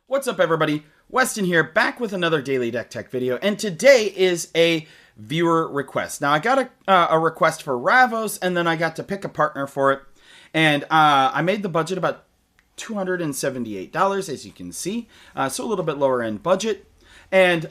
What's up, everybody? Weston here, back with another Daily Deck Tech video, and today is a viewer request. Now, I got a request for Ravos, and then I got to pick a partner for it, and I made the budget about $278, as you can see, so a little bit lower end budget. And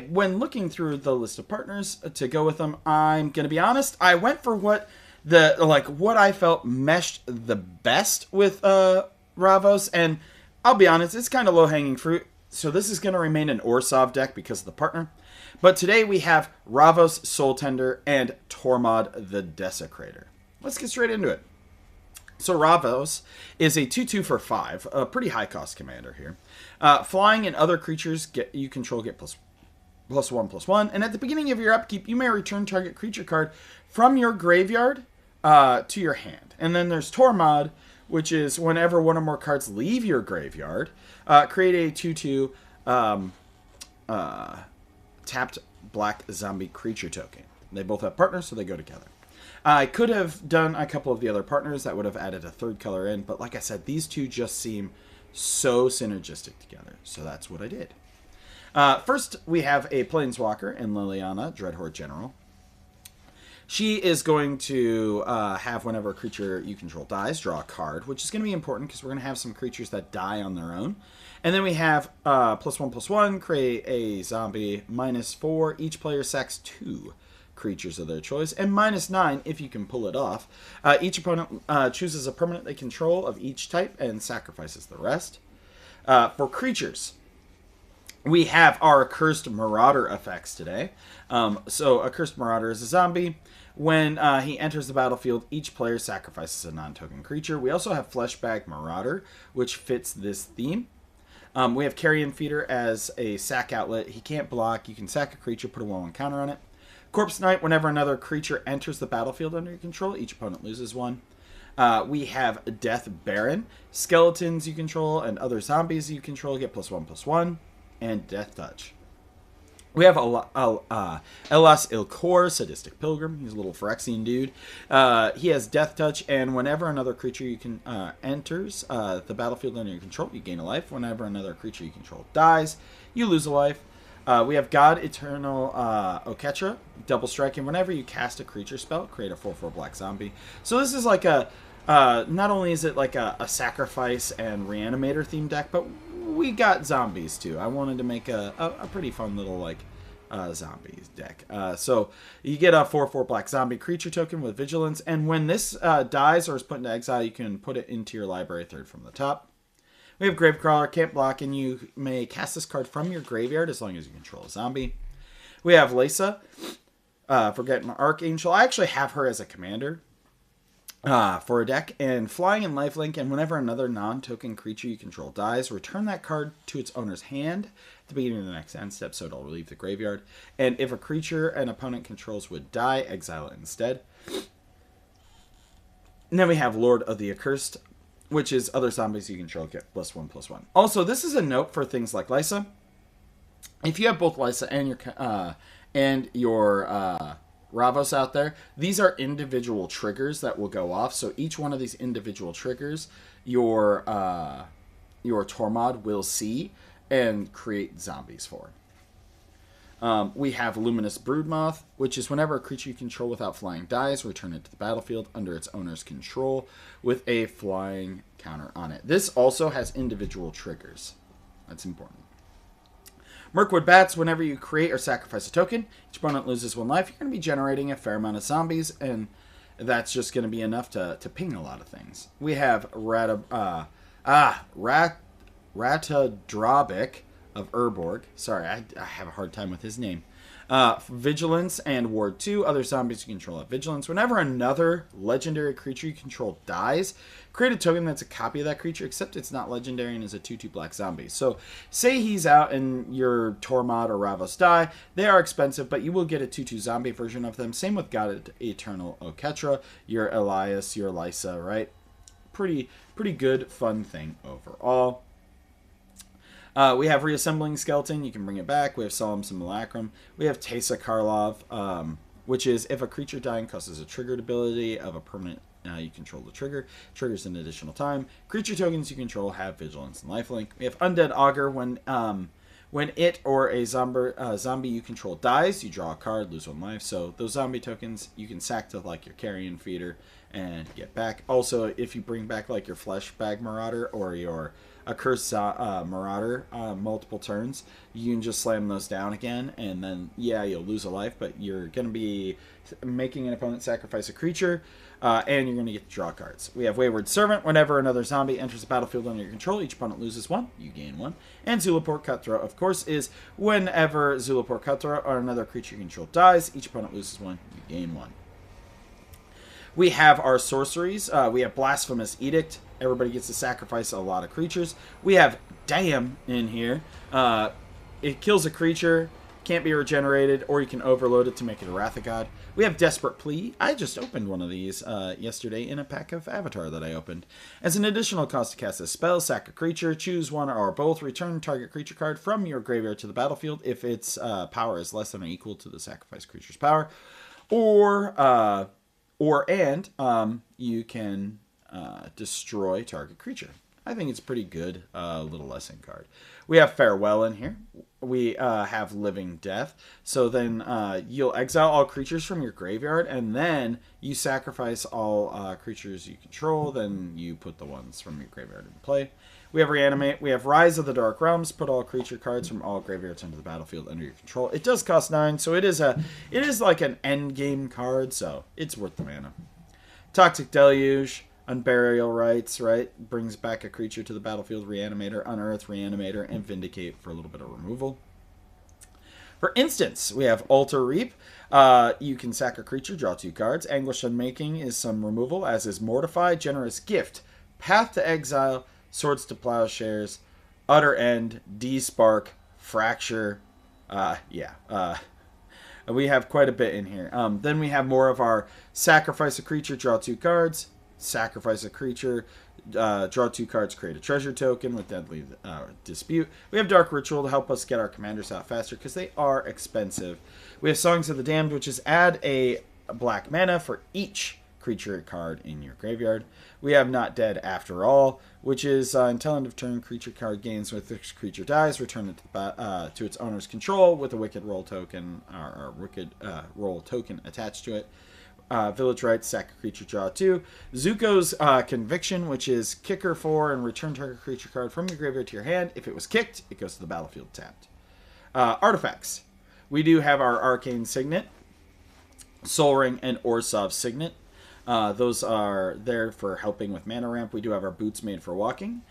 when looking through the list of partners to go with them, I'm gonna be honest, I went for what I felt meshed the best with Ravos, and I'll be honest, it's kind of low-hanging fruit, so this is going to remain an Orsov deck because of the partner. But today we have Ravos, Soul Tender, and Tormod the Desecrator. Let's get straight into it. So Ravos is a 2/2 for 5, a pretty high-cost commander here. Flying and other creatures you control get +1/+1, and at the beginning of your upkeep, you may return target creature card from your graveyard to your hand. And then there's Tormod, which is whenever one or more cards leave your graveyard, create a 2/2 tapped black zombie creature token. They both have partners, so they go together. I could have done a couple of the other partners that would have added a third color in, but like I said, these two just seem so synergistic together, so that's what I did. First, we have a Planeswalker in Liliana, Dreadhorde General. She is going to have whenever a creature you control dies, draw a card, which is going to be important because we're going to have some creatures that die on their own. And then we have +1/+1, create a zombie, -4. Each player sacks 2 creatures of their choice, and -9 if you can pull it off. Each opponent chooses a permanent they control of each type and sacrifices the rest. For creatures, we have our Accursed Marauder effects today. So Accursed Marauder is a zombie. When he enters the battlefield, each player sacrifices a non-token creature. We also have Fleshbag Marauder, which fits this theme. We have Carrion Feeder as a sack outlet. He can't block. You can sack a creature, put a 1/1 counter on it. Corpse Knight, whenever another creature enters the battlefield under your control, each opponent loses 1. We have Death Baron. Skeletons you control and other zombies you control get +1/+1. And Death Touch. We have Elas Ilkor, Sadistic Pilgrim. He's a little Phyrexian dude. He has Death Touch, and whenever another creature you can enters the battlefield under your control, you gain a life. Whenever another creature you control dies, you lose a life. We have God Eternal Oketra, Double Strike, and whenever you cast a creature spell, create a 4/4 black zombie. So this is like a, not only is it like a sacrifice and reanimator themed deck, but we got zombies too. I wanted to make a pretty fun little like zombies deck. So you get a 4/4 black zombie creature token with vigilance, and when this dies or is put into exile, you can put it into your library third from the top. We have Gravecrawler, can't block, and you may cast this card from your graveyard as long as you control a zombie. We have Lysa, Forgotten Archangel. I actually have her as a commander for a deck, and flying and lifelink, and whenever another non-token creature you control dies, return that card to its owner's hand at the beginning of the next end step, so it'll leave the graveyard. And if a creature an opponent controls would die, exile it instead. And then we have Lord of the Accursed, which is other zombies you control get +1/+1. Also, this is a note for things like Lysa. If you have both Lysa and your Ravos out there, these are individual triggers that will go off. So each one of these individual triggers, your Tormod will see and create zombies for. We have Luminous Broodmoth, which is whenever a creature you control without flying dies, return it to the battlefield under its owner's control with a flying counter on it. This also has individual triggers. That's important. Mirkwood Bats, whenever you create or sacrifice a token, each opponent loses 1 life. You're going to be generating a fair amount of zombies, and that's just going to be enough to ping a lot of things. We have Ratadrobic of Urborg. Sorry, I have a hard time with his name. Vigilance and Ward 2. Other zombies you control have Vigilance. Whenever another legendary creature you control dies, create a token that's a copy of that creature, except it's not legendary and is a 2/2 black zombie. So say he's out and your Tormod or Ravos die. They are expensive, but you will get a 2/2 zombie version of them. Same with God Eternal Oketra, your Elias, your Lysa, right? Pretty good, fun thing overall. We have Reassembling Skeleton. You can bring it back. We have Solemn Simulacrum. We have Teysa Karlov, which is if a creature dying causes a triggered ability of a permanent you control the trigger. Triggers an additional time. Creature tokens you control have vigilance and lifelink. We have Undead Augur. When it or a zombie you control dies, you draw a card, lose 1 life. So those zombie tokens you can sack to like your carrion feeder and get back. Also, if you bring back like your flesh bag marauder or your accursed marauder multiple turns, you can just slam those down again, and then yeah, you'll lose a life, but you're going to be making an opponent sacrifice a creature, and you're going to get to draw cards. We have Wayward Servant. Whenever another zombie enters the battlefield under your control, each opponent loses 1, you gain 1. And Zulaport Cutthroat, of course, is whenever Zulaport Cutthroat or another creature you control dies, each opponent loses 1, you gain 1. We have our sorceries. We have Blasphemous Edict. Everybody gets to sacrifice a lot of creatures. We have Damn in here. It kills a creature, can't be regenerated, or you can overload it to make it a Wrath of God. We have Desperate Plea. I just opened one of these yesterday in a pack of Avatar that I opened. As an additional cost to cast a spell, sack a creature, choose one or both, return target creature card from your graveyard to the battlefield if its power is less than or equal to the sacrificed creature's power. You can destroy target creature. I think it's a pretty good little lesson card. We have Farewell in here. We have Living Death. So then you'll exile all creatures from your graveyard, and then you sacrifice all creatures you control. Then you put the ones from your graveyard in play. We have Reanimate. We have Rise of the Dark Realms. Put all creature cards from all graveyards into the battlefield under your control. It does cost 9, so it is like an end game card, so it's worth the mana. Toxic Deluge, Unburial Rites, right? Brings back a creature to the battlefield. Reanimator, Unearth, Reanimator, and Vindicate for a little bit of removal. For instance, we have Altar Reap. You can sack a creature, draw 2 cards. Anguish Unmaking is some removal, as is Mortify, Generous Gift, Path to Exile, Swords to Plowshares, Utter End, D-Spark, Fracture. We have quite a bit in here. Then we have more of our sacrifice a creature, draw 2 cards, sacrifice a creature, draw 2 cards, create a treasure token with Deadly Dispute. We have Dark Ritual to help us get our commanders out faster because they are expensive. We have Songs of the Damned, which is add a black mana for each creature card in your graveyard. We have Not Dead After All, which is until end of turn, creature card gains with this creature dies, return it to its owner's control with a Wicked Roll token or Wicked Roll token attached to it. Village Rites, sack a creature, draw 2. Zuko's Conviction, which is kicker 4 and return target creature card from your graveyard to your hand. If it was kicked, it goes to the battlefield tapped. Artifacts. We do have our Arcane Signet, Sol Ring, and Orsov Signet. Those are there for helping with mana ramp. We do have our Boots Made for Walking.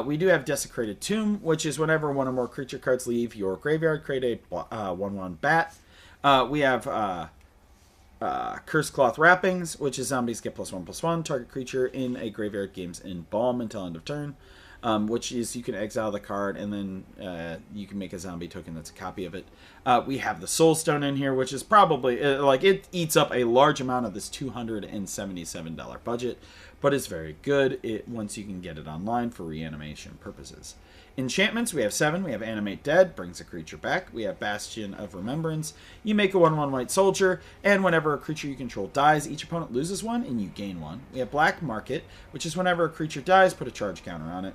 We do have Desecrated Tomb, which is whenever one or more creature cards leave your graveyard, create a 1/1 bat. We have Curse Cloth Wrappings, which is zombies get +1/+1. Target creature in a graveyard gains Embalm until end of turn. Which is you can exile the card and then you can make a zombie token that's a copy of it. We have the Soul Stone in here, which is probably it eats up a large amount of this $277 budget, but it's very good once you can get it online for reanimation purposes. Enchantments, we have 7. We have Animate Dead, brings a creature back. We have Bastion of Remembrance. You make a 1/1 white soldier, and whenever a creature you control dies, each opponent loses 1 and you gain 1. We have Black Market, which is whenever a creature dies, put a charge counter on it.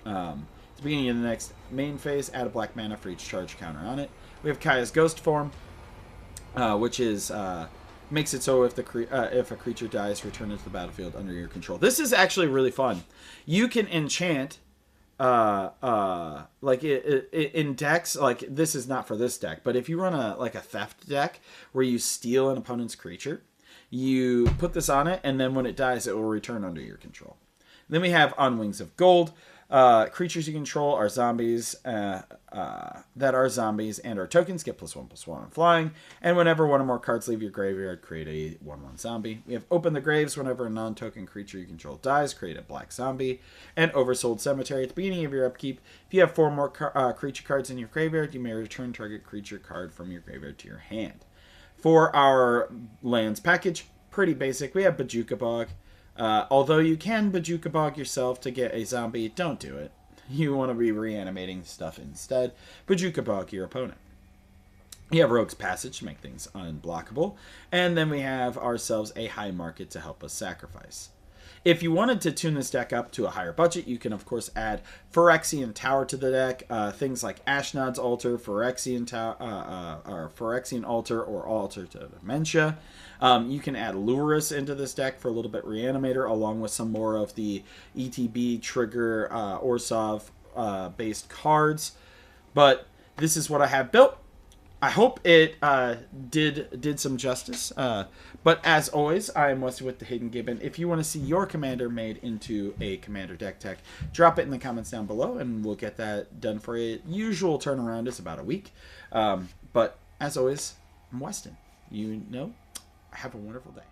At the beginning of the next main phase, add a black mana for each charge counter on it. We have Kaya's Ghost Form, which is makes it so if a creature dies, return it to the battlefield under your control. This is actually really fun. You can enchant in decks, like this is not for this deck, but if you run a theft deck where you steal an opponent's creature, you put this on it, and then when it dies, it will return under your control. Then we have On Wings of Gold. Creatures you control are zombies that are zombies and our tokens get +1/+1 on flying. And whenever one or more cards leave your graveyard, create a 1/1 zombie. We have Open the Graves. Whenever a non-token creature you control dies, create a black zombie. And Oversold Cemetery. At the beginning of your upkeep, if you have 4 more creature cards in your graveyard, you may return target creature card from your graveyard to your hand. For our lands package, pretty basic. We have Bojuka Bog. Although you can Bojuka Bog yourself to get a zombie, don't do it. You want to be reanimating stuff instead. Bojuka Bog your opponent. You have Rogue's Passage to make things unblockable. And then we have ourselves a High Market to help us sacrifice. If you wanted to tune this deck up to a higher budget, you can, of course, add Phyrexian Tower to the deck. Things like Ashnod's Altar, Phyrexian Altar, or Altar to Dementia. You can add Lurus into this deck for a little bit Reanimator, along with some more of the ETB, Trigger, Orsov-based cards. But this is what I have built. I hope it did some justice. But as always, I am Wesley with the Hidden Gibbon. If you want to see your commander made into a commander deck tech, drop it in the comments down below, and we'll get that done for you. Usual turnaround is about a week. But as always, I'm Weston. You know, have a wonderful day.